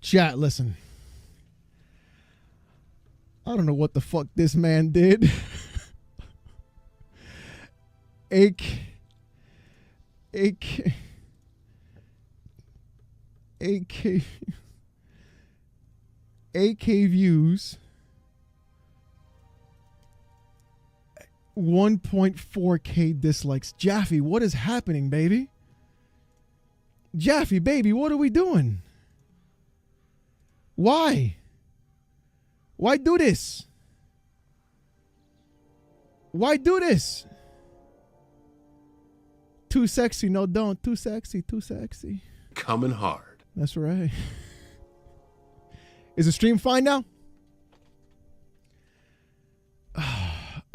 Chat, listen. I don't know what the fuck this man did. AK views 1.4K dislikes. Jaffe, what is happening, baby? Jaffe, baby, what are we doing? Why? Why do this? Why do this? Too sexy. No, don't. Too sexy. Too sexy. Coming hard. That's right. Is the stream fine now?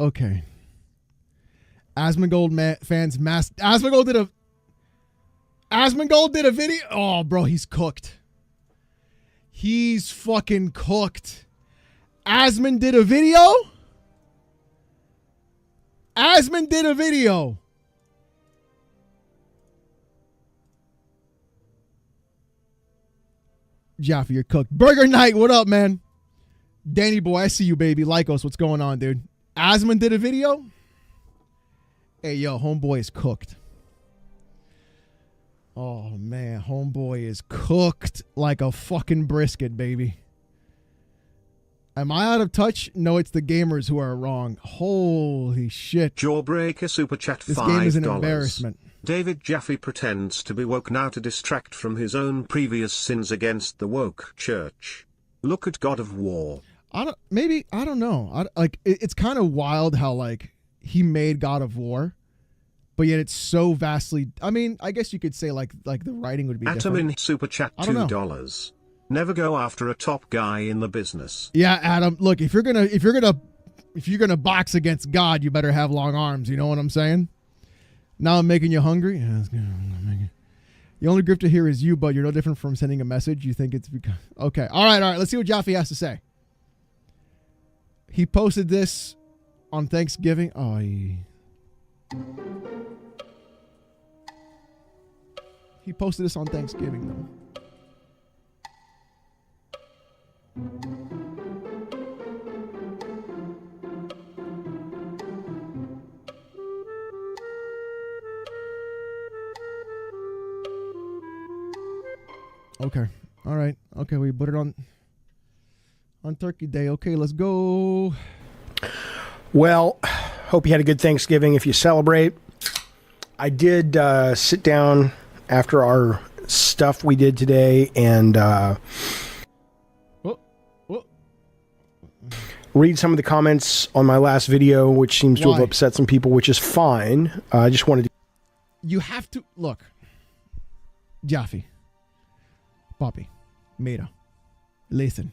Okay. Asmongold fans mass. Asmongold did a video. Oh, bro, he's cooked. He's fucking cooked. Asmon did a video? Asmon did a video. Jaffe, you're cooked. Burger Night, what up, man? Danny boy, I see you, baby. Lycos, what's going on, dude? Asmon did a video? Hey, yo, homeboy is cooked. Oh, man, homeboy is cooked like a fucking brisket, baby. Am I out of touch? No, it's the gamers who are wrong. Holy shit. Jawbreaker super chat $5. This game is an embarrassment. David Jaffe pretends to be woke now to distract from his own previous sins against the woke church. Look at God of War. I don't know. It's kind of wild how like he made God of War, but yet it's so vastly. I mean, I guess you could say like the writing would be Atom different. in super chat $2. Never go after a top guy in the business. Yeah, Adam. Look, if you're gonna box against God, you better have long arms. You know what I'm saying? Now I'm making you hungry. Yeah, that's good. The only grifter here is you, but you're no different from sending a message. You think it's because okay. All right. Let's see what Jaffe has to say. He posted this on Thanksgiving. Oh, he posted this on Thanksgiving though. Okay. All right. Okay, we put it on Turkey Day. Okay, let's go. Well, hope you had a good Thanksgiving if you celebrate. I did sit down after our stuff we did today and read some of the comments on my last video, which seems to have upset some people, which is fine. I just wanted to... You have to... Look. Jaffe. Papi. Mira. Listen.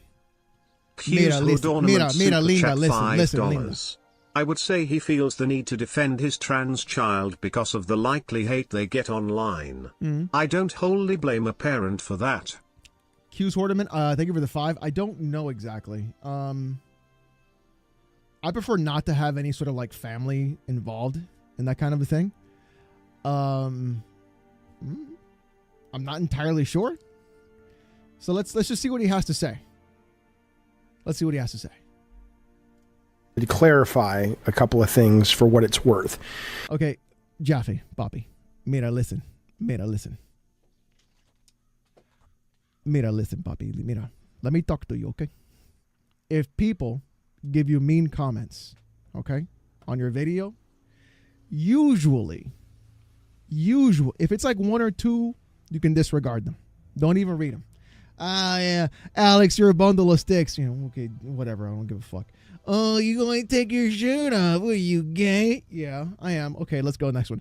Mira, listen. Mira, linda, listen, linda. I would say he feels the need to defend his trans child because of the likely hate they get online. I don't wholly blame a parent for that. Q's Hordeman, thank you for the 5. I don't know exactly. I prefer not to have any sort of like family involved in that kind of a thing. I'm not entirely sure. So let's just see what he has to say. Let's see what he has to say. To clarify a couple of things for what it's worth. Okay, Jaffe, Papi. Mira, listen. Mira, listen. Mira, listen, Papi. Mira, let me talk to you, okay? If people give you mean comments, okay, on your video, usually, if it's like 1 or 2, you can disregard them. Don't even read them. Yeah, Alex, you're a bundle of sticks. You know, okay, whatever. I don't give a fuck. Oh, you going to take your shirt off? Were you gay? Yeah, I am. Okay, let's go next one.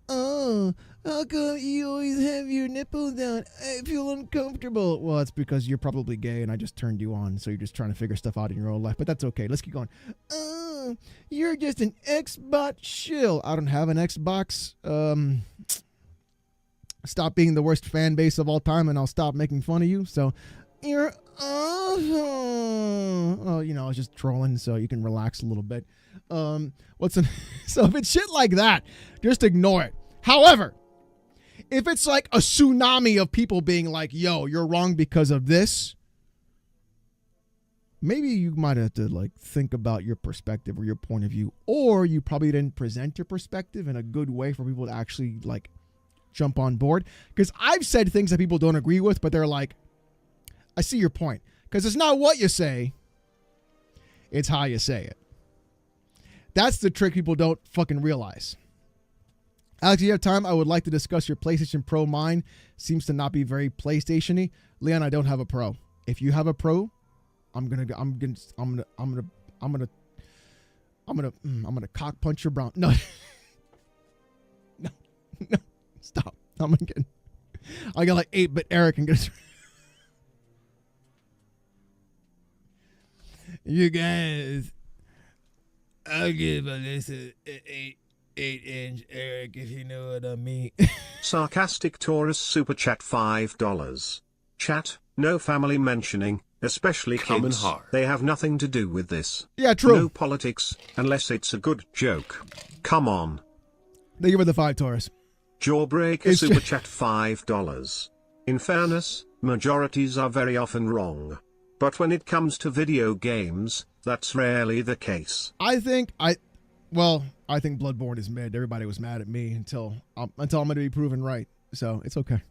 Oh, how come you always have your nipples down? I feel uncomfortable. Well, it's because you're probably gay and I just turned you on, so you're just trying to figure stuff out in your own life. But that's okay. Let's keep going. Oh, you're just an Xbox shill. I don't have an Xbox. Stop being the worst fan base of all time and I'll stop making fun of you. So you're awesome. Oh, you know, I was just trolling so you can relax a little bit. So if it's shit like that, just ignore it. However, If it's like a tsunami of people being like, yo, you're wrong because of this, maybe you might have to like think about your perspective or your point of view, or you probably didn't present your perspective in a good way for people to actually like jump on board. Because I've said things that people don't agree with, but they're like, I see your point. Because it's not what you say, it's how you say it. That's the trick people don't fucking realize. Alex, you have time? I would like to discuss your PlayStation Pro. Mine seems to not be very PlayStation-y. Leon, I don't have a Pro. If you have a Pro, I'm gonna cock punch your brown. No, no, stop. I got like 8-bit Eric and get. You guys, I'll give Alyssa an 8-inch Eric if you know what I mean. Sarcastic Taurus Super Chat $5. Chat, no family mentioning, especially Coming kids. hard. They have nothing to do with this. Yeah, true. No politics, unless it's a good joke. Come on. Thank you for the 5, Taurus. Jawbreaker It's Super just- Chat $5. In fairness, majorities are very often wrong. But when it comes to video games, that's rarely the case. I think Bloodborne is mid. Everybody was mad at me until I'm going to be proven right. So it's okay.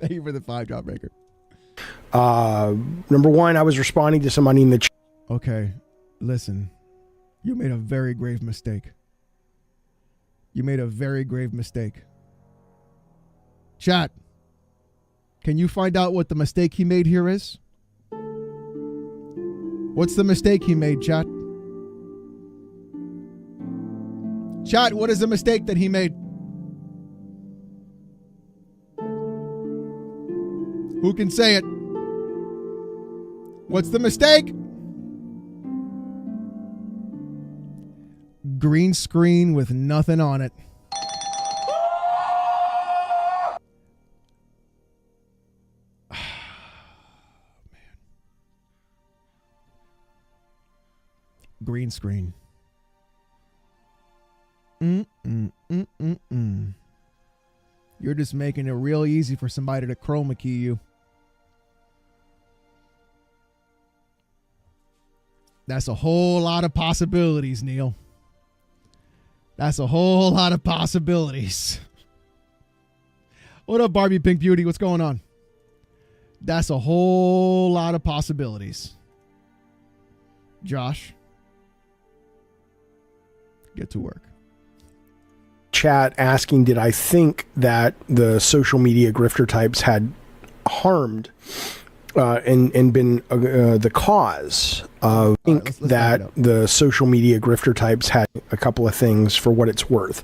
Thank you for the 5, Jawbreaker. Number one, I was responding to somebody in the chat. Okay, listen. You made a very grave mistake. Chat. Can you find out what the mistake he made here is? What's the mistake he made, chat? Chat, what is the mistake that he made? Who can say it? What's the mistake? Green screen with nothing on it. Green screen. You're just making it real easy for somebody to chroma key you. That's a whole lot of possibilities, Neil. That's a whole lot of possibilities. What up, Barbie Pink Beauty? What's going on? That's a whole lot of possibilities. Josh, get to work. Chat asking, did I think that the social media grifter types had harmed and been the cause of let's that the social media grifter types had a couple of things for what it's worth.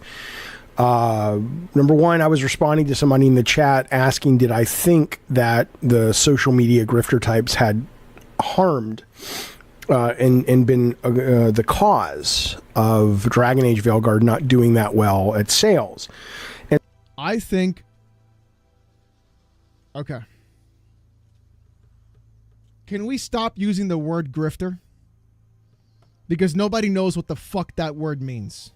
Number one, I was responding to somebody in the chat asking, did I think that the social media grifter types had harmed and been the cause of Dragon Age Veilguard not doing that well at sales? And I think... Okay. Can we stop using the word grifter? Because nobody knows what the fuck that word means.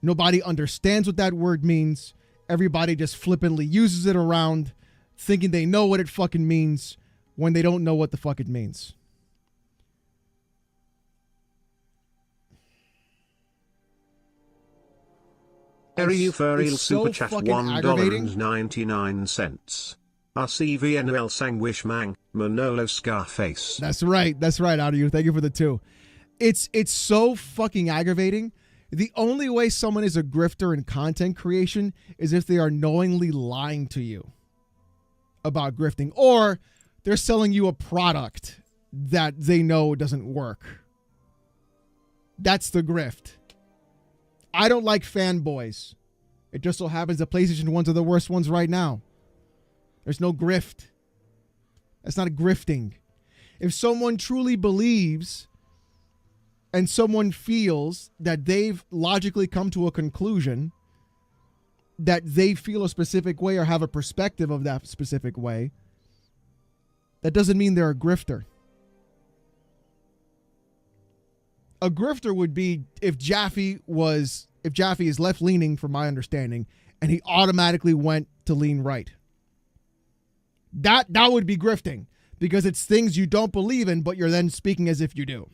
Nobody understands what that word means. Everybody just flippantly uses it around, thinking they know what it fucking means when they don't know what the fuck it means. Harry Furriel It's so Super Chat fucking aggravating. $1.99. RCVNL Sangwish Mang, Manolo Scarface. That's right, out of you. Thank you for the 2. It's so fucking aggravating. The only way someone is a grifter in content creation is if they are knowingly lying to you about grifting, or they're selling you a product that they know doesn't work. That's the grift. I don't like fanboys. It just so happens the PlayStation ones are the worst ones right now. There's no grift. That's not a grifting. If someone truly believes and someone feels that they've logically come to a conclusion that they feel a specific way or have a perspective of that specific way, that doesn't mean they're a grifter. A grifter would be if Jaffe was if Jaffe is left leaning, from my understanding, and he automatically went to lean right. That would be grifting, because it's things you don't believe in, but you're then speaking as if you do.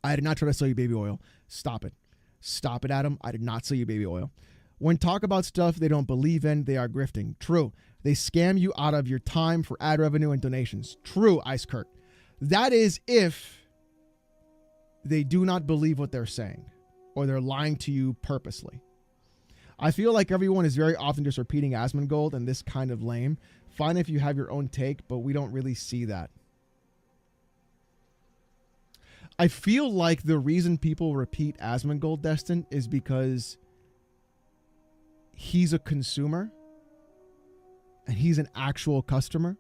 I did not try to sell you baby oil. Stop it. Stop it, Adam. I did not sell you baby oil. When talk about stuff they don't believe in, they are grifting. True. They scam you out of your time for ad revenue and donations. True, Ice Kurt. That is if they do not believe what they're saying, or they're lying to you purposely. I feel like everyone is very often just repeating Asmongold, and this kind of lame. Fine if you have your own take, but we don't really see that. I feel like the reason people repeat Asmongold, Destin, is because he's a consumer and he's an actual customer.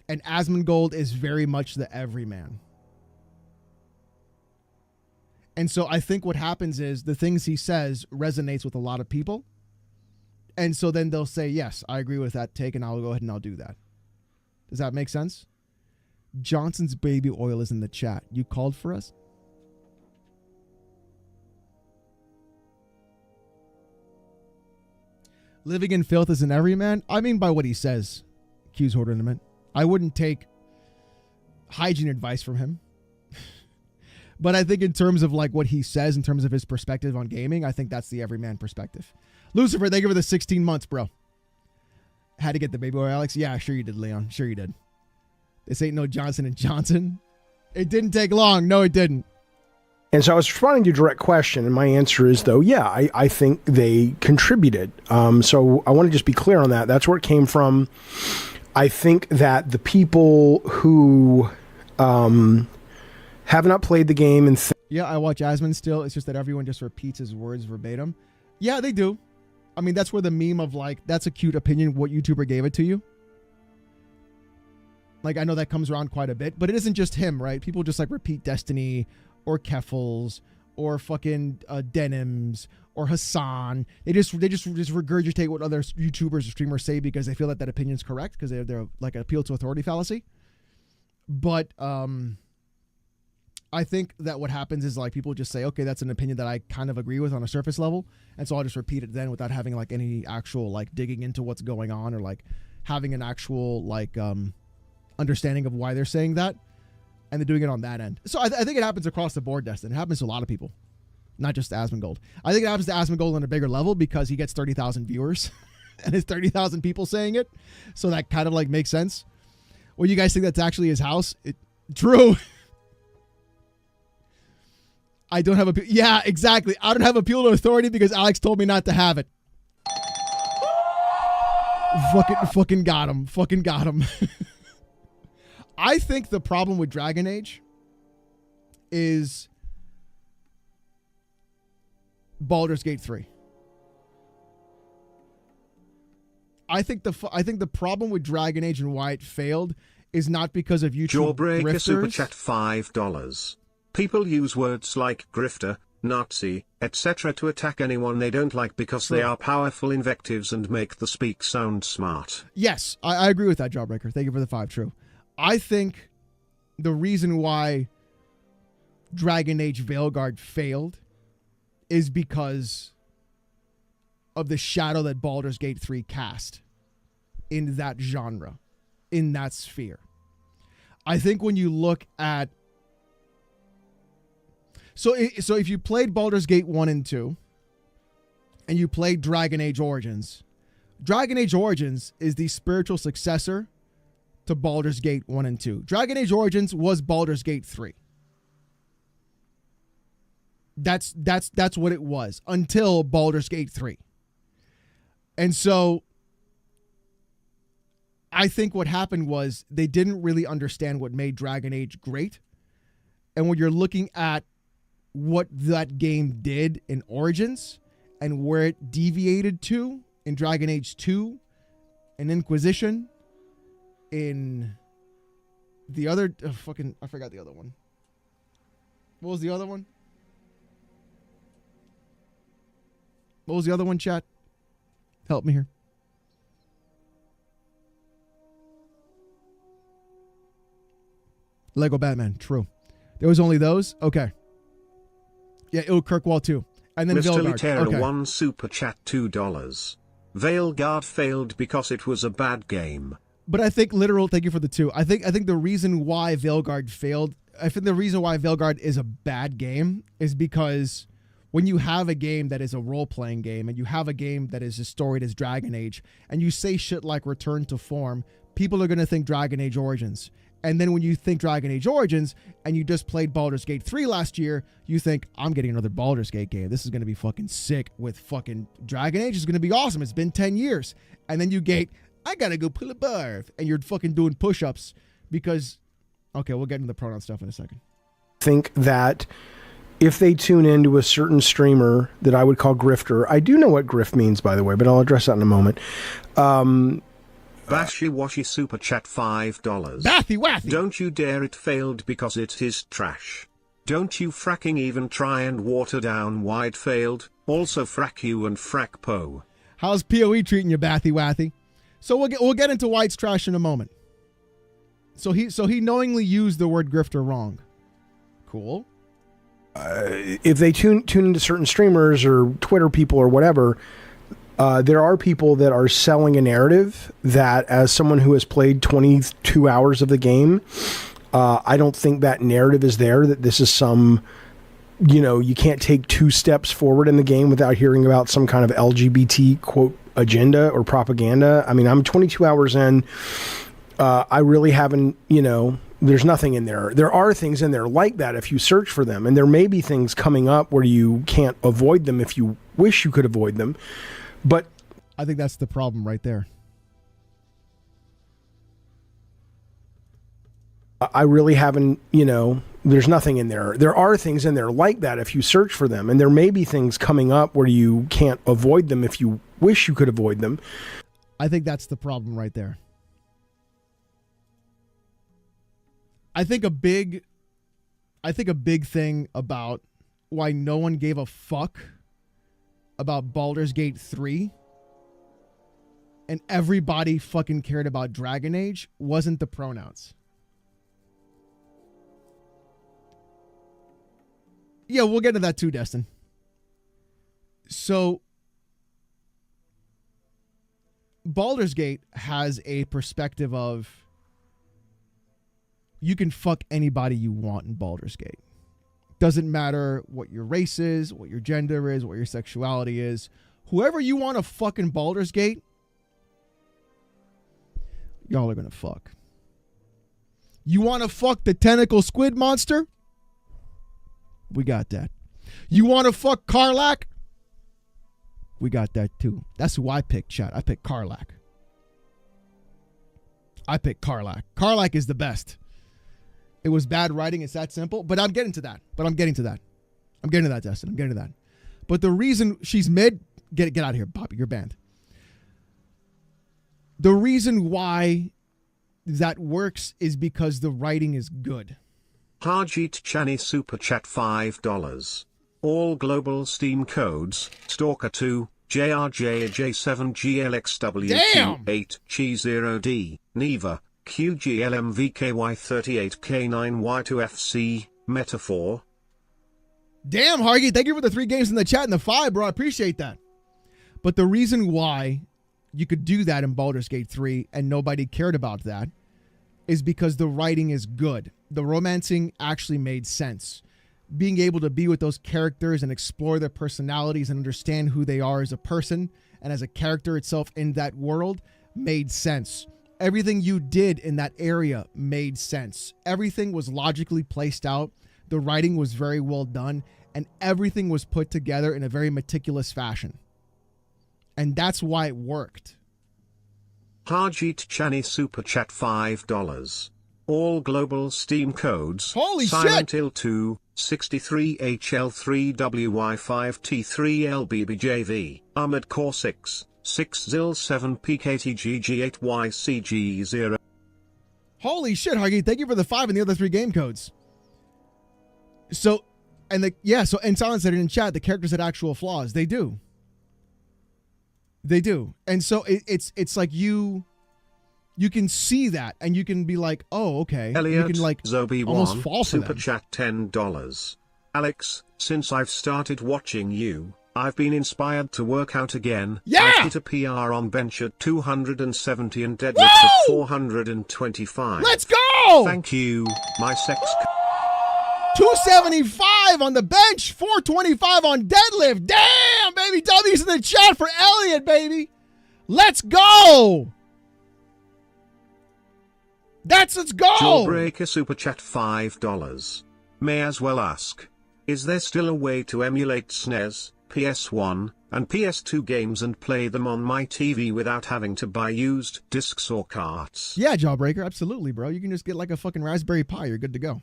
And Asmongold is very much the everyman. And so I think what happens is the things he says resonates with a lot of people. And so then they'll say, yes, I agree with that take, and I'll go ahead and I'll do that. Does that make sense? Johnson's baby oil is in the chat. You called for us? Living in filth is an everyman? I mean by what he says, Q's Ornament. I wouldn't take hygiene advice from him. But I think in terms of like what he says, in terms of his perspective on gaming, I think that's the everyman perspective. Lucifer, thank you for the 16 months, bro. Had to get the baby oil, Alex. Yeah, sure you did, Leon. Sure you did. This ain't no Johnson & Johnson. It didn't take long. No, it didn't. And so I was responding to your direct question, and my answer is, though, yeah, I think they contributed. So I want to just be clear on that. That's where it came from. I think that the people who have not played the game and yeah, I watch Asmon still. It's just that everyone just repeats his words verbatim. Yeah, they do. I mean, that's where the meme of like, that's a cute opinion, what YouTuber gave it to you. Like, I know that comes around quite a bit, but it isn't just him, right? People just like repeat Destiny or Keffels or fucking Denims or Hassan. They just regurgitate what other YouTubers or streamers say because they feel that opinion is correct, because they're like an appeal to authority fallacy. But I think that what happens is like people just say, okay, that's an opinion that I kind of agree with on a surface level, and so I'll just repeat it then without having like any actual like digging into what's going on, or like having an actual like understanding of why they're saying that, and they're doing it on that end. So I think it happens across the board, Destin. It happens to a lot of people, not just Asmongold. I think it happens to Asmongold on a bigger level because he gets 30,000 viewers and it's 30,000 people saying it, so that kind of like makes sense. Well, you guys think that's actually his house? True. I don't have a... Yeah, exactly. I don't have appeal to authority because Alex told me not to have it. Fucking got him. Fucking got him. I think the problem with Dragon Age is Baldur's Gate 3. I think the problem with Dragon Age and why it failed is not because of YouTube Jawbreaker grifters. Super Chat $5. People use words like grifter, Nazi, etc. to attack anyone they don't like because they are powerful invectives and make the speak sound smart. Yes, I agree with that, Jawbreaker. Thank you for the 5. True. I think the reason why Dragon Age Veilguard failed is because of the shadow that Baldur's Gate 3 cast in that genre, in that sphere. I think when you look at... So if you played Baldur's Gate 1 and 2, and you played Dragon Age Origins is the spiritual successor to Baldur's Gate 1 and 2. Dragon Age Origins was Baldur's Gate 3. That's what it was until Baldur's Gate 3. And so I think what happened was they didn't really understand what made Dragon Age great. And when you're looking at what that game did in Origins and where it deviated to in Dragon Age 2 and Inquisition, in the other I forgot the other one. What was the other one? What was the other one, chat? Help me here. Lego Batman, true. There was only those? Okay. Yeah, Kirkwall too. And then Mr. Veilguard. Litera Okay. won super chat $2. Veilguard failed because it was a bad game. But I think literal, thank you for the 2. I think the reason why Veilguard failed, I think the reason why Veilguard is a bad game is because when you have a game that is a role-playing game and you have a game that is as storied as Dragon Age and you say shit like Return to Form, people are going to think Dragon Age Origins. And then when you think Dragon Age Origins and you just played Baldur's Gate 3 last year, you think, I'm getting another Baldur's Gate game. This is going to be fucking sick with fucking Dragon Age. Is going to be awesome. It's been 10 years. And then you get, I got to go pull a barf. And you're fucking doing push-ups because, okay, we'll get into the pronoun stuff in a second. Think that if they tune into a certain streamer that I would call grifter, I do know what grift means, by the way, but I'll address that in a moment. Bashy Washy super chat $5. Bathy Wathy. Don't you dare, it failed because it is trash. Don't you fracking even try and water down why it failed. Also frack you and frack Poe. How's PoE treating you, Bathy Wathy? So we'll get into why it's trash in a moment. So he knowingly used the word grifter wrong. Cool. If they tune into certain streamers or Twitter people or whatever, there are people that are selling a narrative that, as someone who has played 22 hours of the game, I don't think that narrative is there, that this is some, you can't take 2 steps forward in the game without hearing about some kind of LGBT, quote, agenda or propaganda. I mean, I'm 22 hours in. I really haven't, there's nothing in there. There are things in there like that if you search for them. And there may be things coming up where you can't avoid them if you wish you could avoid them. But I think that's the problem right there. I really haven't, there's nothing in there. There are things in there like that if you search for them. And there may be things coming up where you can't avoid them if you wish you could avoid them. I think that's the problem right there. I think a big thing about why no one gave a fuck about Baldur's Gate 3 and everybody fucking cared about Dragon Age wasn't the pronouns. Yeah, we'll get into that too, Destin. So Baldur's Gate has a perspective of you can fuck anybody you want in Baldur's Gate. Doesn't matter what your race is, what your gender is, what your sexuality is. Whoever you want to fuck in Baldur's Gate, y'all are going to fuck. You want to fuck the tentacle squid monster? We got that. You want to fuck Karlach? We got that too. That's who I picked, chat. I picked Karlach. Karlach is the best. It was bad writing. It's that simple. But I'm getting to that. I'm getting to that, Destin. I'm getting to that. But the reason she's mid, get out of here, Bobby. You're banned. The reason why that works is because the writing is good. Harjeet Chani super chat $5. All global Steam codes, Stalker 2, JRJ-J7GLXW8G0D, Neva, QGLMVKY38K9Y2FC, Metaphor. Damn, Hargy, thank you for the 3 games in the chat and the 5, bro. I appreciate that. But the reason why you could do that in Baldur's Gate 3 and nobody cared about that is because the writing is good. The romancing actually made sense. Being able to be with those characters and explore their personalities and understand who they are as a person and as a character itself in that world made sense. Everything you did in that area made sense. Everything was logically placed out. The writing was very well done, and everything was put together in a very meticulous fashion. And that's why it worked. Harjeet Chani super chat $5. All global Steam codes. Holy Silent shit! Hill 2, 63HL3WY5T3LBBJV, Armored Core 6, 6ZIL7PKTGG8YCG0. Holy shit, Hargy. Thank you for the 5 and the other 3 game codes. So, and Silence said it in chat, the characters had actual flaws. They do. And so it's like you can see that and you can be like, oh, okay. Elliot, you can like Zobi almost 1, fall for super them. chat $10. Alex, since I've started watching you, I've been inspired to work out again. Yeah! I've hit a PR on bench at 270 and deadlift at 425. Let's go! Thank you, my sex. 275 on the bench, 425 on deadlift. Damn, baby. W's in the chat for Elliot, baby. Let's go. Let's go. Jawbreaker super chat $5. May as well ask, is there still a way to emulate SNES, PS1, and PS2 games and play them on my TV without having to buy used discs or carts? Yeah, Jawbreaker, absolutely, bro. You can just get like a fucking Raspberry Pi. You're good to go.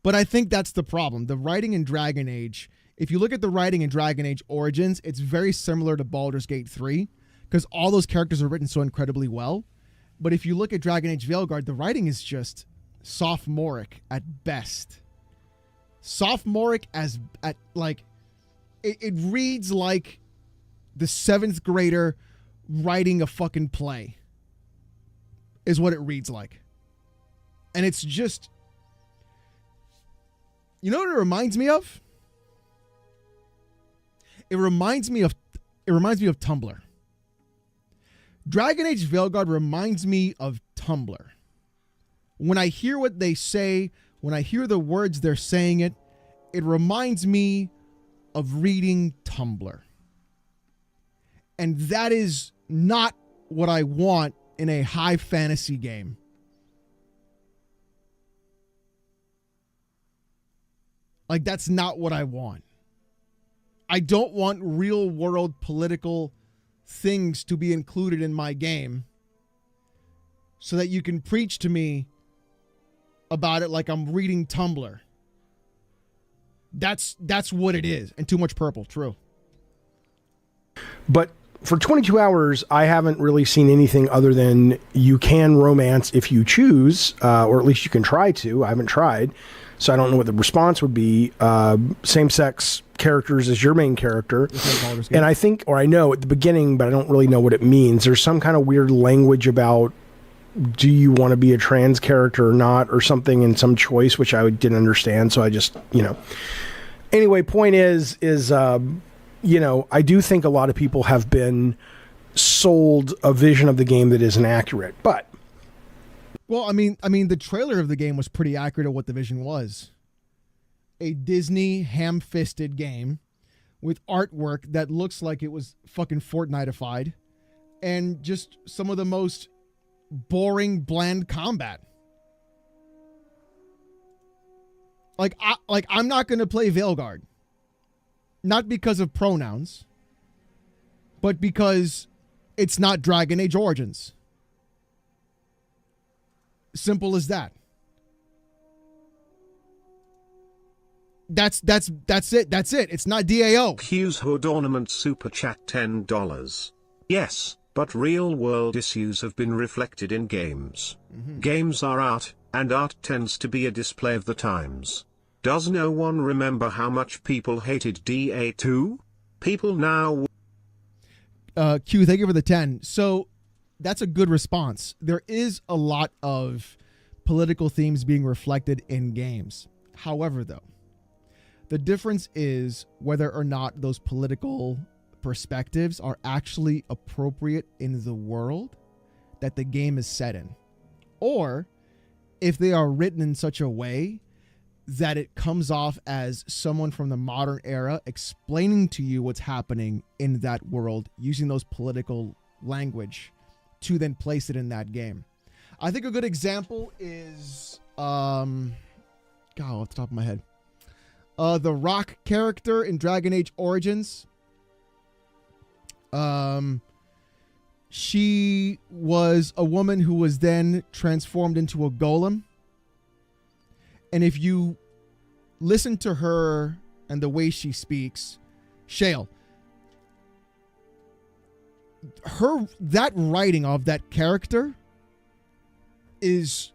But I think that's the problem. The writing in Dragon Age, if you look at the writing in Dragon Age Origins, it's very similar to Baldur's Gate 3 because all those characters are written so incredibly well. But if you look at Dragon Age Veilguard, the writing is just sophomoric at best. Sophomoric it reads like the 7th grader writing a fucking play is what it reads like. And it's just, you know what it reminds me of? It reminds me of Tumblr. Dragon Age Veilguard reminds me of Tumblr. When I hear what they say, when I hear the words they're saying it reminds me of reading Tumblr. And that is not what I want in a high fantasy game. Like, that's not what I want. I don't want real world political things to be included in my game so that you can preach to me about it like I'm reading Tumblr. That's what it is. And too much purple, true. But for 22 hours, I haven't really seen anything other than you can romance if you choose, or at least you can try to. I haven't tried, so I don't know what the response would be. Same-sex characters as your main character. And I think, or I know at the beginning, but I don't really know what it means. There's some kind of weird language about, do you want to be a trans character or not, or something in some choice, which I didn't understand. So I just, anyway, point is, I do think a lot of people have been sold a vision of the game that isn't accurate, but. Well, I mean, the trailer of the game was pretty accurate at what the vision was. A Disney ham-fisted game with artwork that looks like it was fucking Fortnite-ified and just some of the most boring, bland combat. I'm not going to play Veilguard. Not because of pronouns, but because it's not Dragon Age Origins. Simple as that. That's it. That's it. It's not DAO. Hughes Hood Ornament Super Chat $10. Yes, but real world issues have been reflected in games. Games are art, and art tends to be a display of the times. Does no one remember how much people hated DA2? People now... Q, thank you for the 10. So that's a good response. There is a lot of political themes being reflected in games. However, though, the difference is whether or not those political perspectives are actually appropriate in the world that the game is set in, or if they are written in such a way that it comes off as someone from the modern era explaining to you what's happening in that world using those political language to then place it in that game. I think a good example is God, off the top of my head, the Rock character in Dragon Age Origins. She was a woman who was then transformed into a golem. And if you listen to her and the way she speaks, Shale, that writing of that character is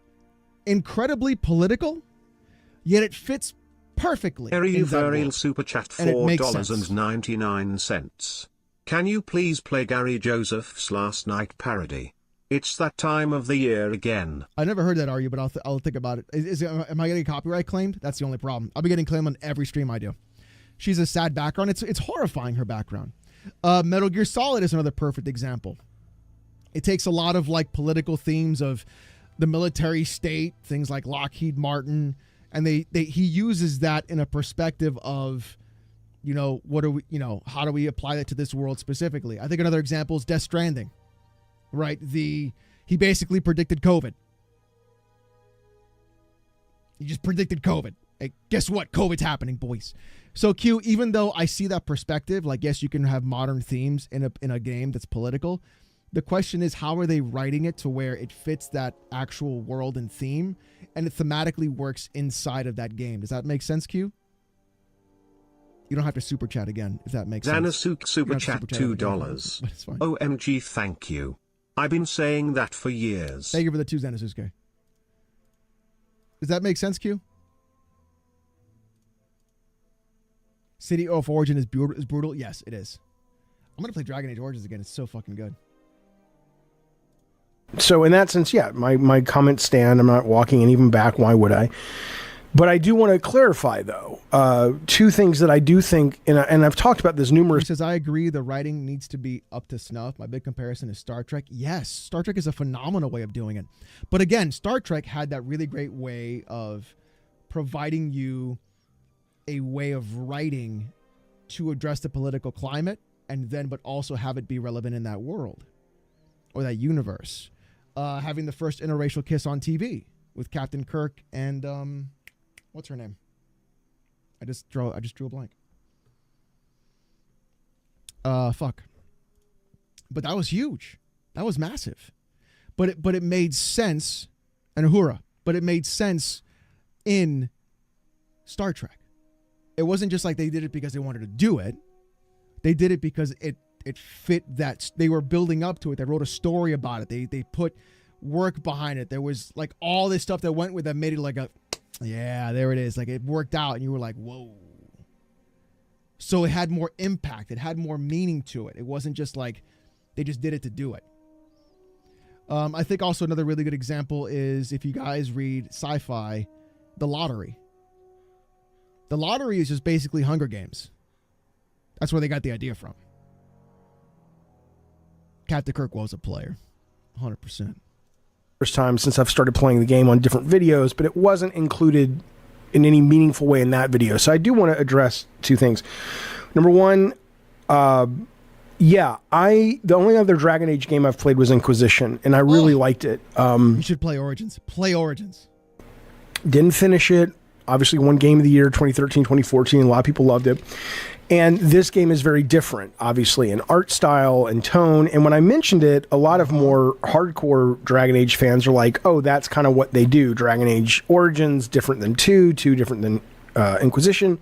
incredibly political, yet it fits perfectly. Very Super Chat $4.99. Can you please play Gary Joseph's Last Night parody? It's that time of the year again. I never heard that argue, but I'll think about it. Am I getting copyright claimed? That's the only problem. I'll be getting claimed on every stream I do. She's a sad background. It's horrifying, her background. Metal Gear Solid is another perfect example. It takes a lot of like political themes of the military state, things like Lockheed Martin, and he uses that in a perspective of, how do we apply that to this world specifically? I think another example is Death Stranding, right? He basically predicted COVID. He just predicted COVID. Hey, guess what? COVID's happening, boys. So Q, even though I see that perspective, like, yes, you can have modern themes in a game that's political. The question is, how are they writing it to where it fits that actual world and theme, and it thematically works inside of that game? Does that make sense, Q? You don't have to super chat again, if that makes sense. Zanasuk super chat $2. OMG, thank you. I've been saying that for years. Thank you for the 2 Zanasuke. Does that make sense, Q? City of Origin is brutal. Yes, it is. I'm going to play Dragon Age Origins again. It's so fucking good. So in that sense, yeah, my comments stand. I'm not walking anything back. Why would I? But I do want to clarify, though, 2 things that I do think, and I've talked about this numerous. He says, I agree the writing needs to be up to snuff. My big comparison is Star Trek. Yes, Star Trek is a phenomenal way of doing it. But again, Star Trek had that really great way of providing you a way of writing to address the political climate, and then but also have it be relevant in that world or that universe. Having the first interracial kiss on TV with Captain Kirk and what's her name? I just drew a blank. Fuck. But that was huge. That was massive. But it made sense, and Uhura. But it made sense in Star Trek. It wasn't just like they did it because they wanted to do it. They did it because it fit that. They were building up to it. They wrote a story about it. They put work behind it. There was like all this stuff that went with that made it like yeah, there it is. Like it worked out and you were like, whoa. So it had more impact. It had more meaning to it. It wasn't just like they just did it to do it. I think also another really good example is if you guys read sci-fi, The Lottery. The Lottery is just basically Hunger Games. That's where they got the idea from. Captain Kirk was a player. 100%. First time since I've started playing the game on different videos, but it wasn't included in any meaningful way in that video. So I do want to address 2 things. Number 1, the only other Dragon Age game I've played was Inquisition, and I really liked it. You should play Origins. Play Origins. Didn't finish it. Obviously won Game of the Year 2013, 2014. A lot of people loved it. And this game is very different, obviously, in art style and tone. And when I mentioned it, a lot of more hardcore Dragon Age fans are like, oh, that's kind of what they do. Dragon Age Origins, different than 2 different than Inquisition.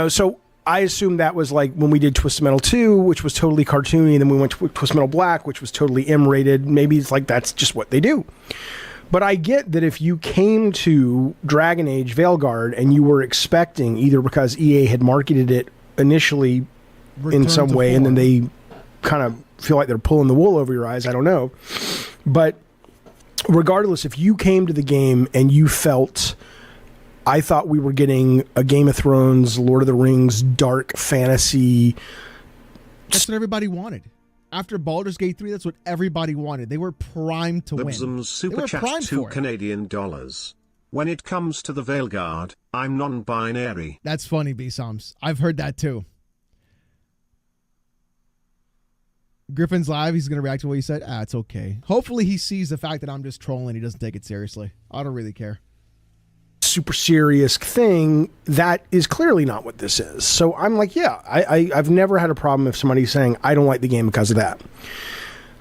So I assumed that was like when we did Twisted Metal 2, which was totally cartoony, and then we went to Twisted Metal Black, which was totally M-rated. Maybe it's like that's just what they do. But I get that if you came to Dragon Age Veilguard and you were expecting, either because EA had marketed it initially in some way, and then they kind of feel like they're pulling the wool over your eyes, I don't know. But regardless, if you came to the game and you felt, I thought we were getting a Game of Thrones, Lord of the Rings, dark fantasy. That's what everybody wanted. After Baldur's Gate 3, that's what everybody wanted. They were primed to win. Bibsum's super chat $2 Canadian. When it comes to the Veilguard, I'm non-binary. That's funny, B-Soms. I've heard that too. Griffin's live. He's going to react to what you said. It's okay. Hopefully he sees the fact that I'm just trolling. He doesn't take it seriously. I don't really care. Super serious thing, that is clearly not what this is. So I'm like, yeah, I've never had a problem if somebody's saying I don't like the game because of that.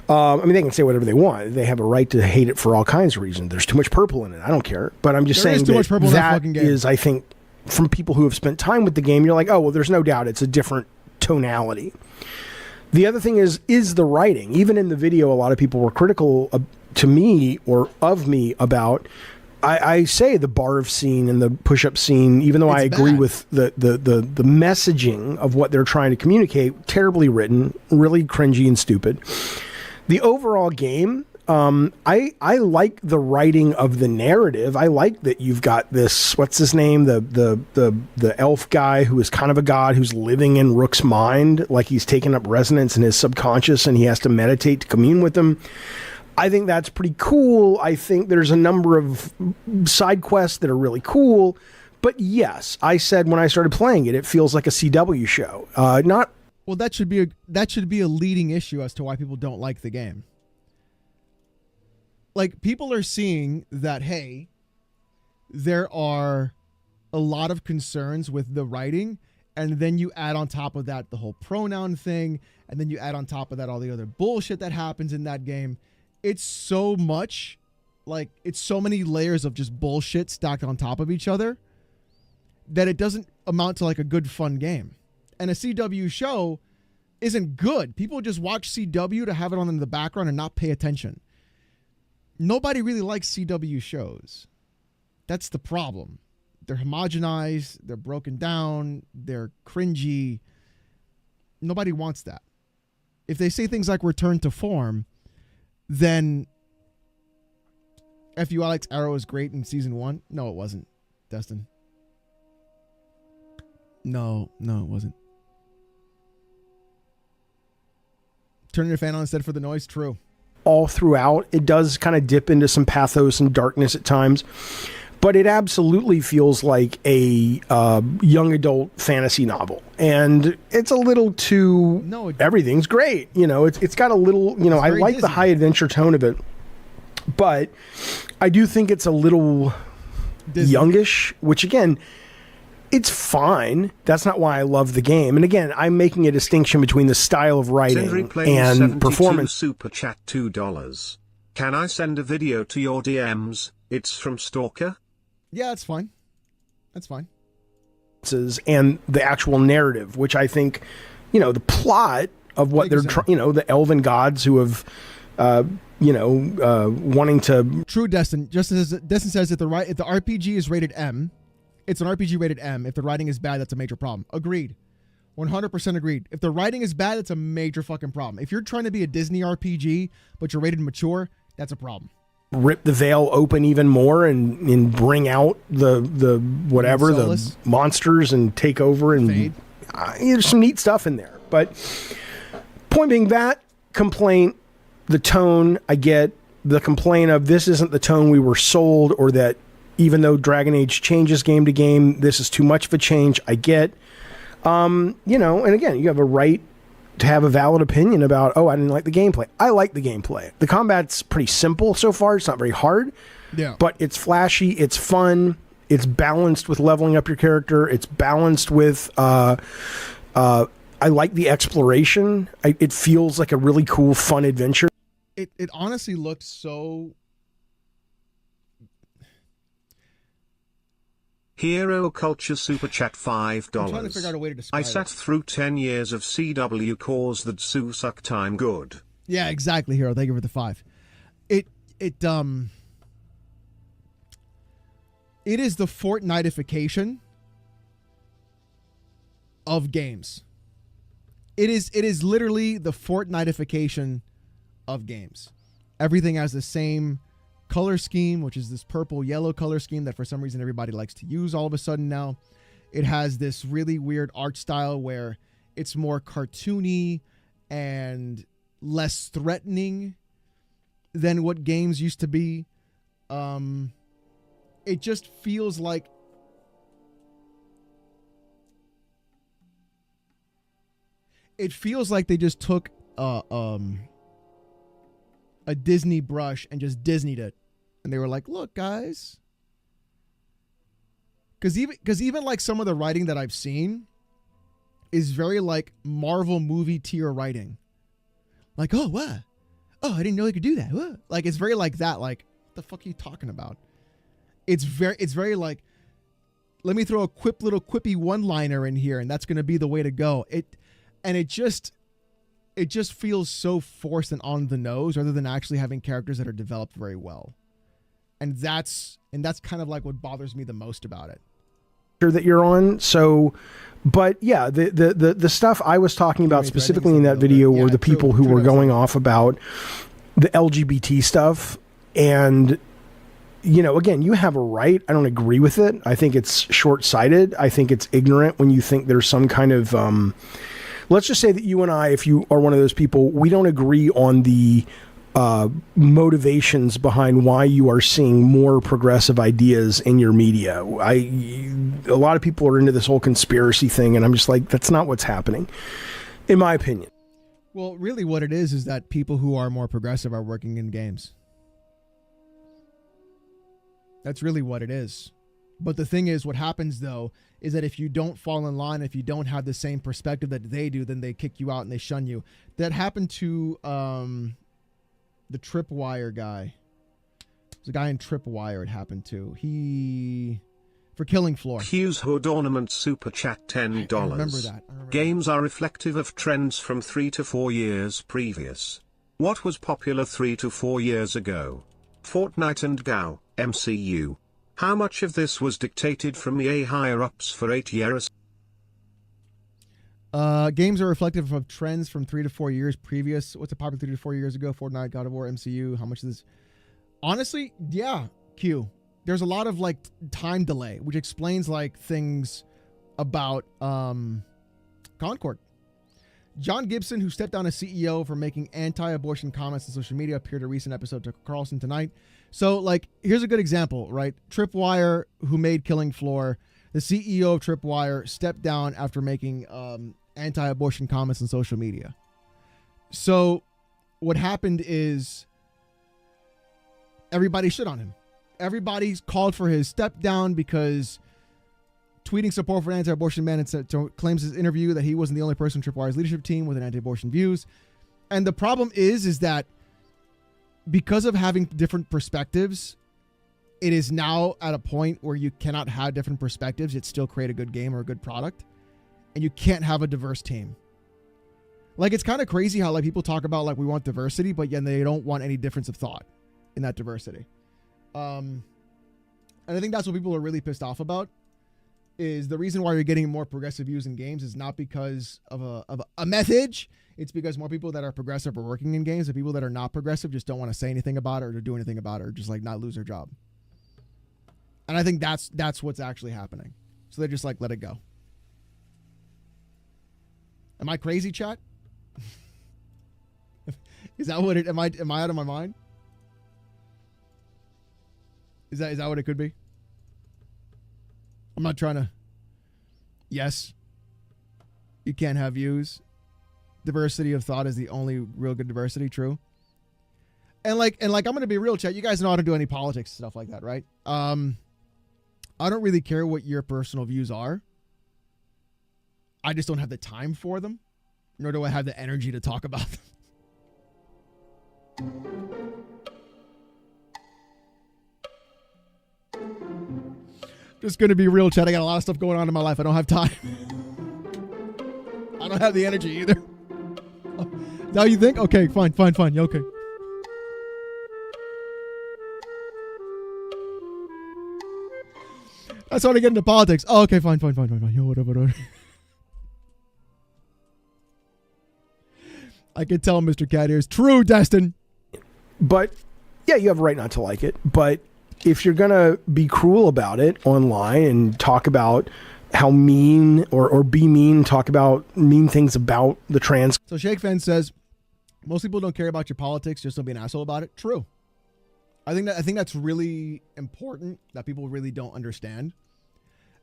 I mean, they can say whatever they want. They have a right to hate it for all kinds of reasons. There's too much purple in it. I don't care. But I'm just saying that is, I think, from people who have spent time with the game, you're like, oh, well, there's no doubt it's a different tonality. The other thing is the writing. Even in the video, a lot of people were critical to me or of me about, I say the barf scene and the push-up scene, even though I agree with the messaging of what they're trying to communicate, terribly written, really cringy and stupid. The overall game, I like the writing of the narrative. I like that you've got this, what's his name? The elf guy who is kind of a god who's living in Rook's mind, like he's taken up resonance in his subconscious and he has to meditate to commune with him. I think that's pretty cool. I think there's a number of side quests that are really cool. But yes, I said when I started playing it, it feels like a CW show. Not Well, that should be a leading issue as to why people don't like the game. Like, people are seeing that, hey, there are a lot of concerns with the writing, and then you add on top of that the whole pronoun thing, and then you add on top of that all the other bullshit that happens in that game. It's so much, like, it's so many layers of just bullshit stacked on top of each other that it doesn't amount to like a good fun game. And a CW show isn't good. People just watch CW to have it on in the background and not pay attention. Nobody really likes CW shows. That's the problem. They're homogenized, they're broken down, they're cringy. Nobody wants that. If they say things like return to form, then FU Alex Arrow is great in season 1. No, it wasn't, Destin. No, it wasn't. Turning your fan on instead for the noise, true. All throughout, it does kind of dip into some pathos and darkness at times, but it absolutely feels like a young adult fantasy novel, and it's a little too. No, everything's great. You know, it's got a little. You know, I like the high adventure tone of it, but I do think it's a little Disney. Youngish, which again, it's fine. That's not why I love the game. And again, I'm making a distinction between the style of writing and performance. Super chat $2. Can I send a video to your DMs? It's from Stalker. Yeah, that's fine. That's fine. And the actual narrative, which I think, you know, the plot of what they're, you know, the elven gods who have, wanting to. True, Destin. Just as Destin says, if the RPG is rated M, it's an RPG rated M. If the writing is bad, that's a major problem. Agreed. 100% agreed. If the writing is bad, it's a major fucking problem. If you're trying to be a Disney RPG, but you're rated mature, that's a problem. Rip the veil open even more and bring out the whatever, the monsters and take over. And there's some neat stuff in there. But point being, that complaint, the tone, I get the complaint of this isn't the tone we were sold, or that even though Dragon Age changes game to game, this is too much of a change. I get, and again, you have a right to have a valid opinion about, I didn't like the gameplay. I like the gameplay. The combat's pretty simple so far. It's not very hard. Yeah. But it's flashy. It's fun. It's balanced with leveling up your character. It's balanced with, I like the exploration. It feels like a really cool, fun adventure. It honestly looks so... Hero Culture Super Chat $5. I'm trying to figure out a way to describe I sat through 10 years of CW cores that suck time good. Yeah, exactly, Hero. Thank you for the 5. It is the Fortnite-ification of games. It is literally the Fortnite-ification of games. Everything has the same color scheme, which is this purple yellow color scheme that for some reason everybody likes to use all of a sudden now. It has this really weird art style where it's more cartoony and less threatening than what games used to be. It just feels like they just took a Disney brush and just Disneyed it. And they were like, look, guys. Because even like some of the writing that I've seen is very like Marvel movie tier writing. Like, oh, what? Oh, I didn't know they could do that. What? Like, it's very like that. Like, what the fuck are you talking about? It's very like, let me throw a little quippy one-liner in here, and that's going to be the way to go. It just feels so forced and on the nose rather than actually having characters that are developed very well. And that's kind of like what bothers me the most about it. That you're on. So, but yeah, the stuff I was talking about specifically in that video were the people who were going off about the LGBT stuff. And, you know, again, you have a right. I don't agree with it. I think it's short-sighted. I think it's ignorant when you think there's some kind of, let's just say that you and I, if you are one of those people, we don't agree on the motivations behind why you are seeing more progressive ideas in your media. A lot of people are into this whole conspiracy thing, and I'm just like, that's not what's happening, in my opinion. Well, really what it is that people who are more progressive are working in games. That's really what it is. But the thing is, what happens, though, is that if you don't fall in line, if you don't have the same perspective that they do, then they kick you out and they shun you. That happened to the Tripwire guy. There's a guy in Tripwire it happened to. For Killing Floor. Hughes Hood Ornament Super Chat $10. I remember that. Games are reflective of trends from 3 to 4 years previous. What was popular 3 to 4 years ago? Fortnite and GO, MCU. How much of this was dictated from the A higher-ups for 8 years? Games are reflective of trends from 3 to 4 years previous. What's a popular 3 to 4 years ago? Fortnite, God of War, MCU. How much of this? Honestly, yeah, Q. There's a lot of like time delay, which explains like things about Concord. John Gibson, who stepped down as CEO for making anti-abortion comments on social media, appeared in a recent episode to Carlson Tonight. So, like, here's a good example, right? Tripwire, who made Killing Floor, the CEO of Tripwire, stepped down after making anti-abortion comments on social media. So, what happened is everybody shit on him. Everybody's called for his step down because tweeting support for an anti-abortion ban and claims his interview that he wasn't the only person in Tripwire's leadership team with an anti-abortion views. And the problem is that because of having different perspectives, it is now at a point where you cannot have different perspectives yet still create a good game or a good product. And you can't have a diverse team. Like, it's kind of crazy how like people talk about like we want diversity, but yet they don't want any difference of thought in that diversity. And I think that's what people are really pissed off about. Is the reason why you're getting more progressive views in games is not because of a message. It's because more people that are progressive are working in games. The people that are not progressive just don't want to say anything about it or to do anything about it or just like not lose their job. And I think that's what's actually happening. So they just like let it go. Am I crazy, chat? Is that what it? Am I out of my mind? Is that what it could be? I'm not trying to. Yes, you can't have views. Diversity of thought is the only real good diversity. True. And like I'm gonna be real, chat. You guys know how to do any politics stuff like that, right? I don't really care what your personal views are. I just don't have the time for them, nor do I have the energy to talk about them. Just gonna be real, chat. I got a lot of stuff going on in my life. I don't have time. I don't have the energy either. Oh, is that how you think? Okay, fine. Yeah, okay. That's how to get into politics. Oh, okay, fine. Yo, whatever. I can tell Mr. Cat Ears. True, Destin. But, yeah, you have a right not to like it. But if you're going to be cruel about it online and talk about how mean or be mean, talk about mean things about the trans. So Shake Fan says, most people don't care about your politics, just don't be an asshole about it. True. I think that's really important that people really don't understand.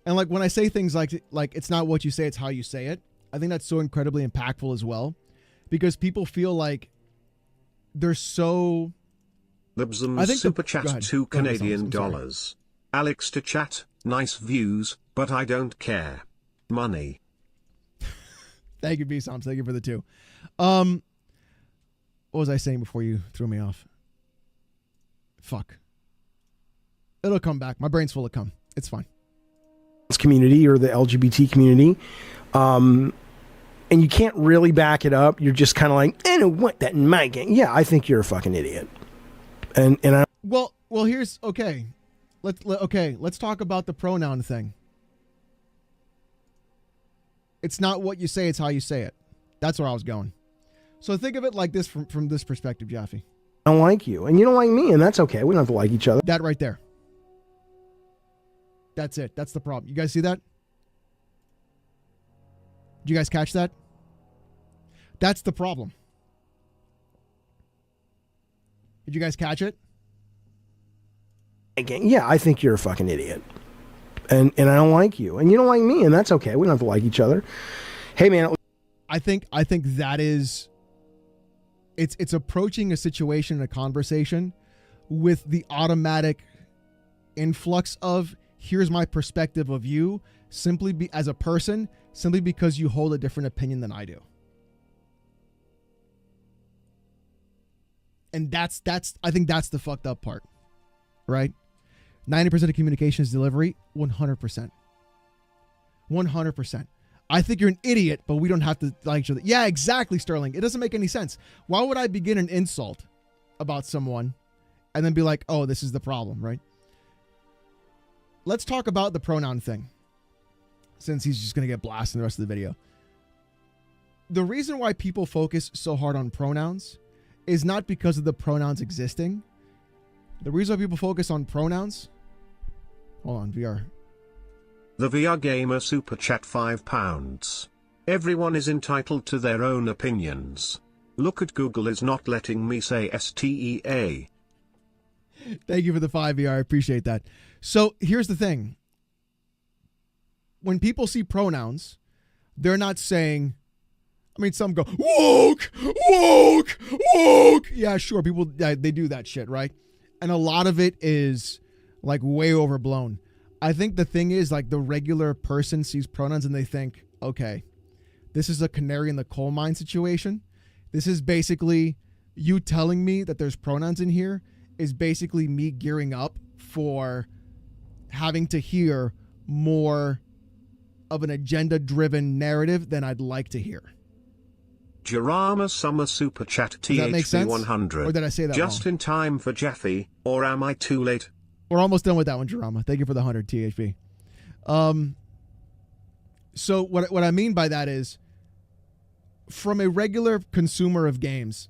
And like when I say things like it's not what you say, it's how you say it. I think that's so incredibly impactful as well, because people feel like they're so. Libsum super chat $2 Canadian. Alex to chat, nice views, but I don't care. Money. Thank you, B-Soms. Thank you for the 2. What was I saying before you threw me off? Fuck. It'll come back. My brain's full of cum. It's fine. Community or the LGBT community. And you can't really back it up. You're just kind of like, I don't want that in my game. Yeah, I think you're a fucking idiot. And I well here's okay. Let's talk about the pronoun thing. It's not what you say, it's how you say it. That's where I was going. So think of it like this from this perspective, Jaffe. I don't like you, and you don't like me, and that's okay. We don't have to like each other. That right there. That's it. That's the problem. You guys see that? Did you guys catch that? That's the problem. Did you guys catch it? Again, yeah, I think you're a fucking idiot. And I don't like you, and you don't like me, and that's okay. We don't have to like each other. Hey, man. I think that is, it's approaching a situation, a conversation with the automatic influx of, here's my perspective of you, as a person, simply because you hold a different opinion than I do. And I think that's the fucked up part, right? 90% of communication is delivery, 100%. 100%. I think you're an idiot, but we don't have to like each other. Yeah, exactly, Sterling. It doesn't make any sense. Why would I begin an insult about someone and then be like, oh, this is the problem, right? Let's talk about the pronoun thing, since he's just going to get blasted in the rest of the video. The reason why people focus so hard on pronouns is not because of the pronouns existing. The reason why people focus on pronouns... Hold on, VR. The VR Gamer Super Chat £5. Everyone is entitled to their own opinions. Look at Google is not letting me say STEA. Thank you for the 5 VR. I appreciate that. So here's the thing. When people see pronouns, they're not saying... I mean, some go, woke, woke, woke. Yeah, sure. People, they do that shit, right? And a lot of it is like way overblown. I think the thing is, like, the regular person sees pronouns and they think, okay, this is a canary in the coal mine situation. This is basically you telling me that there's pronouns in here is basically me gearing up for having to hear more of an agenda-driven narrative than I'd like to hear. Jarama Summer Super Chat THB 100. Or did I say that just wrong? In time for Jaffe, or am I too late? We're almost done with that one, Jarama. Thank you for the 100 THB. So what I mean by that is, from a regular consumer of games,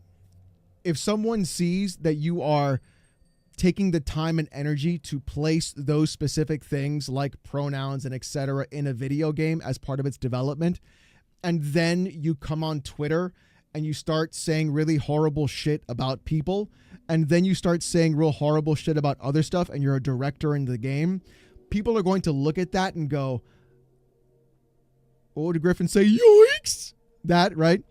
if someone sees that you are taking the time and energy to place those specific things like pronouns and etc. in a video game as part of its development, and then you come on Twitter and you start saying really horrible shit about people, and then you start saying real horrible shit about other stuff, and you're a director in the game, people are going to look at that and go, what would Griffin say? Yikes! That, right?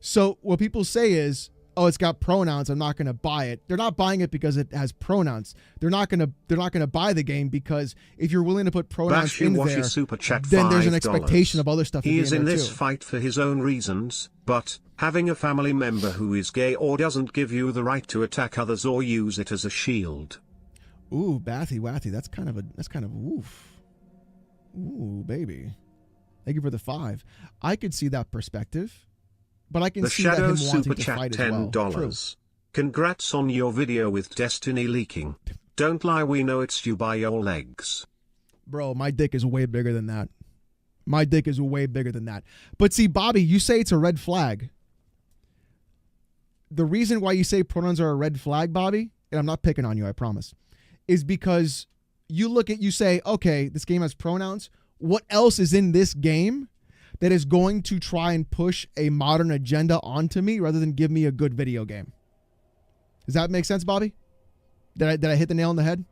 So what people say is, oh, it's got pronouns, I'm not going to buy it. They're not buying it because it has pronouns. They're not going to buy the game because if you're willing to put pronouns in there, Super Chat then there's an $5. expectation of other stuff. He is in this too. fight for his own reasons, but having a family member who is gay or doesn't give you the right to attack others or use it as a shield. Ooh, Bathy Wathy, that's kind of oof. Ooh, baby. Thank you for the 5. I could see that perspective. But I can see that him wanting to fight as well. True. Congrats on your video with Destiny leaking. Don't lie, we know it's you by your legs. Bro, my dick is way bigger than that. My dick is way bigger than that. But see, Bobby, you say it's a red flag. The reason why you say pronouns are a red flag, Bobby, and I'm not picking on you, I promise, is because you say, okay, this game has pronouns. What else is in this game that is going to try and push a modern agenda onto me rather than give me a good video game? Does that make sense, Bobby? Did I hit the nail on the head?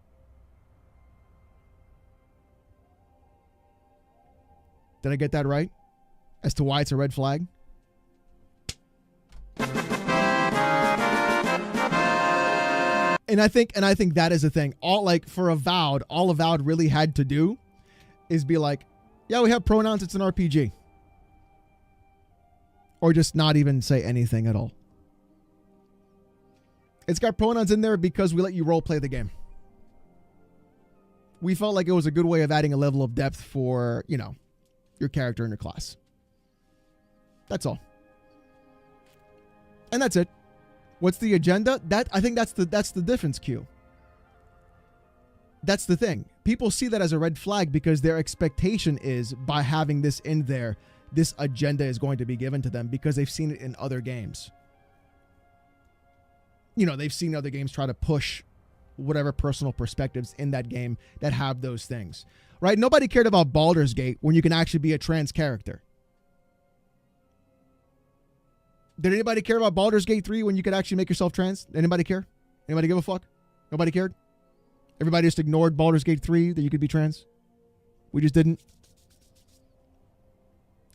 Did I get that right? As to why it's a red flag? And I think that is the thing. For Avowed, all Avowed really had to do is be like, yeah, we have pronouns, it's an RPG. Or just not even say anything at all. It's got pronouns in there because we let you role play the game. We felt like it was a good way of adding a level of depth for, your character in your class. That's all. And that's it. What's the agenda? I think that's the difference, Q. That's the thing. People see that as a red flag because their expectation is, by having this in there, this agenda is going to be given to them because they've seen it in other games. you know, they've seen other games try to push whatever personal perspectives in that game that have those things, right? Nobody cared about Baldur's Gate when you can actually be a trans character. Did anybody care about Baldur's Gate 3 when you could actually make yourself trans? Anybody care? Anybody give a fuck? Nobody cared? Everybody just ignored Baldur's Gate 3 that you could be trans? We just didn't?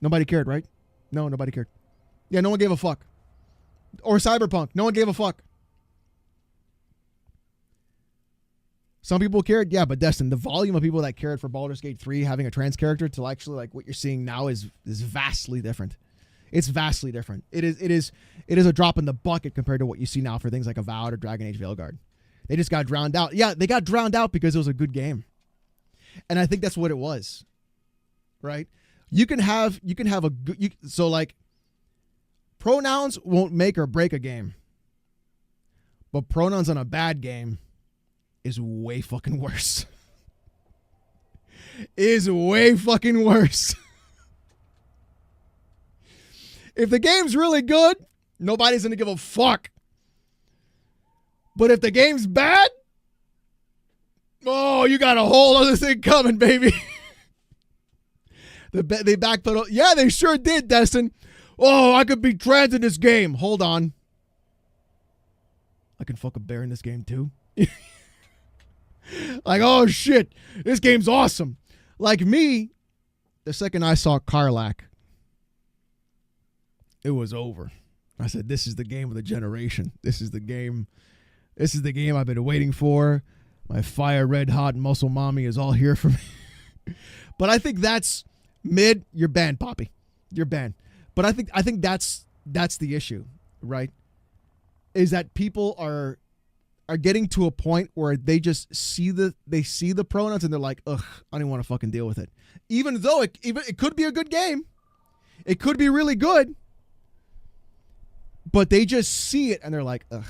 Nobody cared, right? No, nobody cared. Yeah, no one gave a fuck. Or Cyberpunk. No one gave a fuck. Some people cared. Yeah, but Destin, the volume of people that cared for Baldur's Gate 3 having a trans character to actually like what you're seeing now is vastly different. It's vastly different. It is a drop in the bucket compared to what you see now for things like Avowed or Dragon Age Veilguard. They just got drowned out. Yeah, they got drowned out because it was a good game. And I think that's what it was. Right? You can have a good, so like pronouns won't make or break a game. But pronouns on a bad game is way fucking worse. Is way fucking worse. If the game's really good, nobody's going to give a fuck. But if the game's bad, oh, you got a whole other thing coming, baby. They backpedal. Yeah, they sure did, Destin. Oh, I could be trans in this game. Hold on. I can fuck a bear in this game too. Like, oh shit, this game's awesome. Like me, the second I saw Karlach, it was over. I said, this is the game of the generation. This is the game I've been waiting for. My fire red hot muscle mommy is all here for me. But I think that's mid. You're banned, Poppy. You're banned. But I think that's the issue, right? Is that people are getting to a point where they just see the pronouns and they're like, ugh, I don't want to fucking deal with it. Even though it could be a good game. It could be really good. But they just see it and they're like, ugh.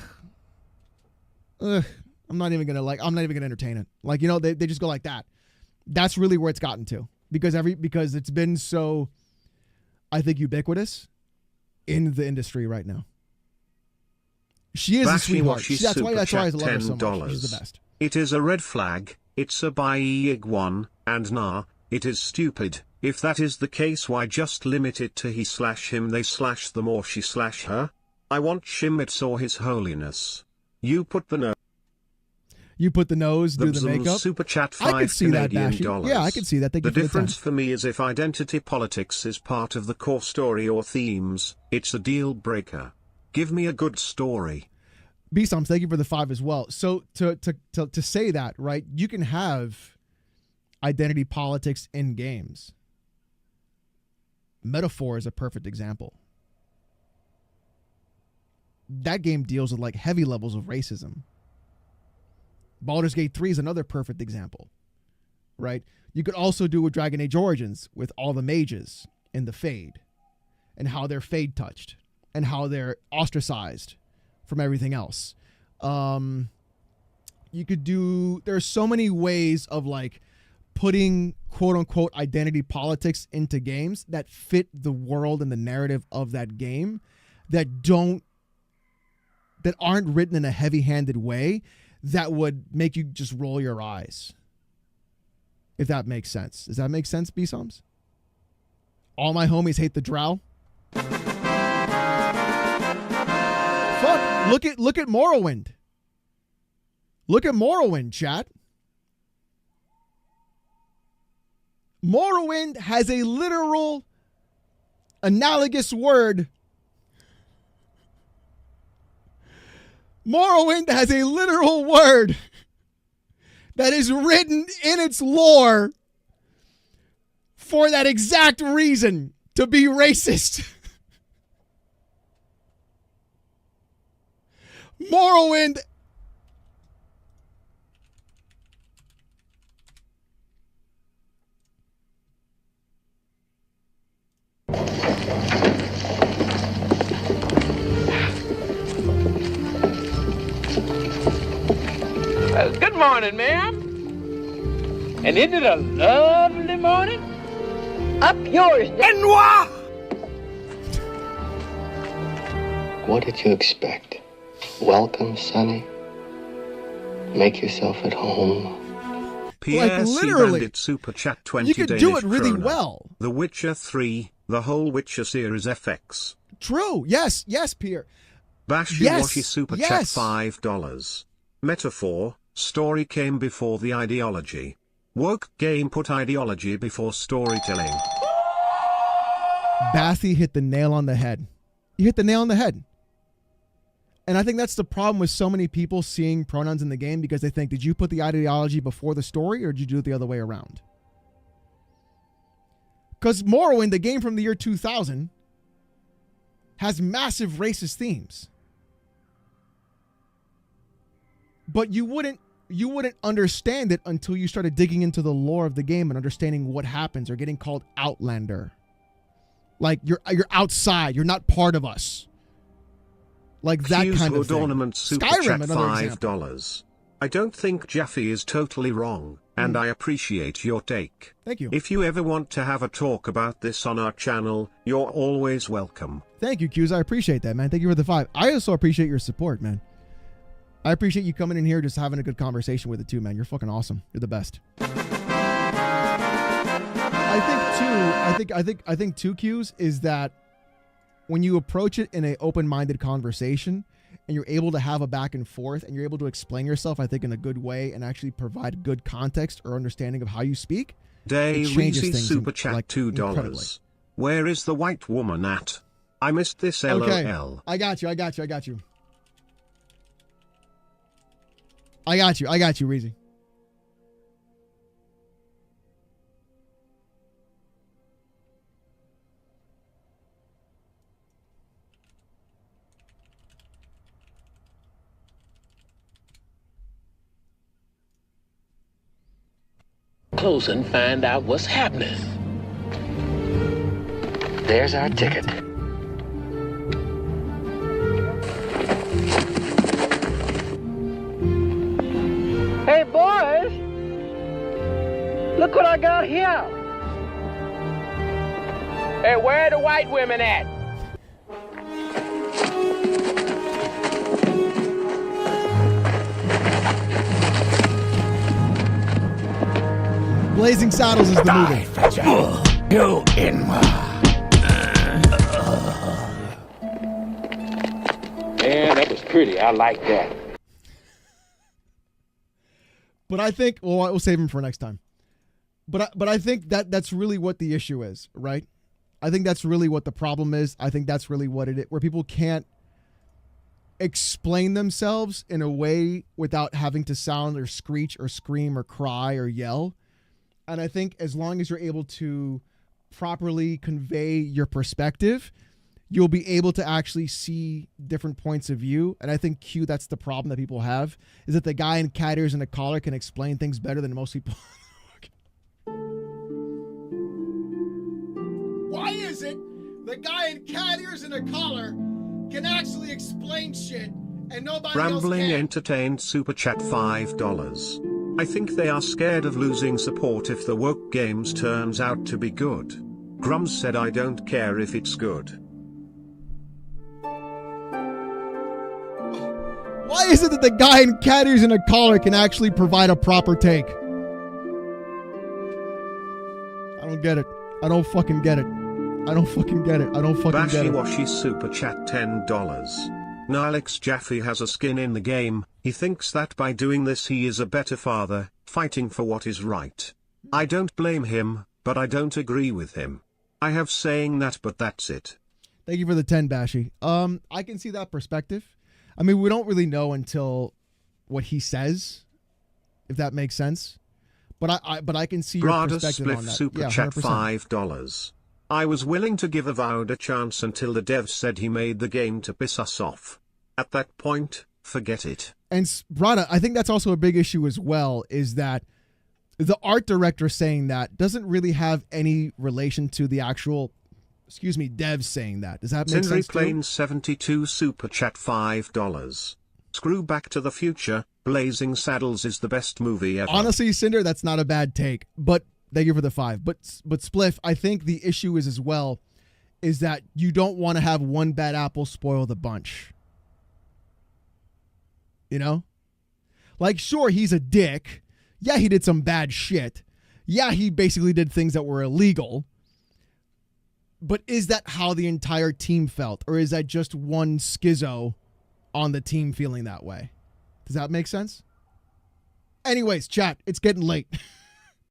I'm not even gonna entertain it. Like, you know, they just go like that. That's really where it's gotten to. Because it's been so, I think, ubiquitous in the industry right now. She is a sweetheart. That's why I love her so much. She's the best. It is a red flag. It's a big one, and nah, it is stupid. If that is the case, why just limit it to he/him, they/them, or she/her? I want Shimmitz or His Holiness. You put the nose. You put the nose, do the makeup. Super chat I could see that, $5. Yeah, I could see that. The difference for me is if identity politics is part of the core story or themes, it's a deal breaker. Give me a good story. B-Soms, thank you for the 5 as well. So to say that, right, you can have identity politics in games. Metaphor is a perfect example. That game deals with like heavy levels of racism. Baldur's Gate 3 is another perfect example, right? You could also do with Dragon Age Origins with all the mages in the Fade and how they're Fade touched and how they're ostracized from everything else. You could do, there's so many ways of like putting quote unquote identity politics into games that fit the world and the narrative of that game that aren't written in a heavy-handed way that would make you just roll your eyes. If that makes sense. Does that make sense, B-Soms? All my homies hate the drow. Fuck. Look at Morrowind. Look at Morrowind, chat. Morrowind has a literal analogous word. Morrowind has a literal word that is written in its lore for that exact reason, to be racist. Morrowind. Well, good morning, ma'am. And isn't it a lovely morning? Up yours, Benoit! What did you expect? Welcome, Sonny. Make yourself at home. Pierre literally. Bandit Super Chat 20 You could Danish do it really kroner. well. The Witcher 3, the whole Witcher series FX. True. Yes, Pierre. Bashiwashi Super Chat yes. $5. Metaphor, story came before the ideology. Woke game put ideology before storytelling. Bathy hit the nail on the head. You hit the nail on the head. And I think that's the problem with so many people seeing pronouns in the game, because they think, did you put the ideology before the story, or did you do it the other way around? Because Morrowind, the game from the year 2000, has massive racist themes. But you wouldn't understand it until you started digging into the lore of the game and understanding what happens, or getting called Outlander. Like, you're outside, you're not part of us. Like that Q's kind of Wood thing. Ornament Super Skyrim, Chat another example. $5. I don't think Jaffe is totally wrong, and I appreciate your take. Thank you. If you ever want to have a talk about this on our channel, you're always welcome. Thank you, Q's. I appreciate that, man. Thank you for the 5. I also appreciate your support, man. I appreciate you coming in here, just having a good conversation with it too, man. You're fucking awesome. You're the best. I think too, Q's, is that when you approach it in an open-minded conversation and you're able to have a back and forth and you're able to explain yourself, I think, in a good way and actually provide good context or understanding of how you speak. Day Reezy Super in, Chat like, $2. incredibly. Where is the white woman at? I missed this LOL. Okay. I got you, Reezy. Close and find out what's happening. There's our ticket. Hey, boys! Look what I got here! Hey, where are the white women at? Blazing Saddles is the movie. You in Man, that was pretty. I like that. But I think, well, we'll save him for next time. But I think that's really what the issue is, right? I think that's really what the problem is. I think that's really what it is, where people can't explain themselves in a way without having to sound or screech or scream or cry or yell. And I think as long as you're able to properly convey your perspective, you'll be able to actually see different points of view. And I think, Q, that's the problem that people have, is that the guy in cat ears and a collar can explain things better than most people. Why is it the guy in cat ears and a collar can actually explain shit and nobody Rambling else can? Entertained Super Chat $5. I think they are scared of losing support if the woke games turns out to be good. Grums said I don't care if it's good. Why is it that the guy in cat ears and a collar can actually provide a proper take? I don't get it. I don't fucking get it. I don't fucking get it. I don't fucking get it. Bashiwashi Super Chat $10. OhNoAlexx Jaffe has a skin in the game. He thinks that by doing this he is a better father, fighting for what is right. I don't blame him, but I don't agree with him. I have saying that, but that's it. Thank you for the 10, Bashi. I can see that perspective. I mean, we don't really know until what he says, if that makes sense. But I can see your Brada perspective Spliff on that. Super Yeah, Chat 100%. $5. I was willing to give Avowed a chance until the devs said he made the game to piss us off. At that point, forget it. And Brada, I think that's also a big issue as well, is that the art director saying that doesn't really have any relation to the actual, devs saying that. Does that make sense? Plains 72 Super Chat $5. Screw Back to the Future, Blazing Saddles is the best movie ever. Honestly, Cinder, that's not a bad take, but thank you for the 5. But Spliff, I think the issue is as well, is that you don't want to have one bad apple spoil the bunch. You know? Like, sure, he's a dick. Yeah, he did some bad shit. Yeah, he basically did things that were illegal. But is that how the entire team felt? Or is that just one schizo on the team feeling that way? Does that make sense? Anyways, chat, it's getting late.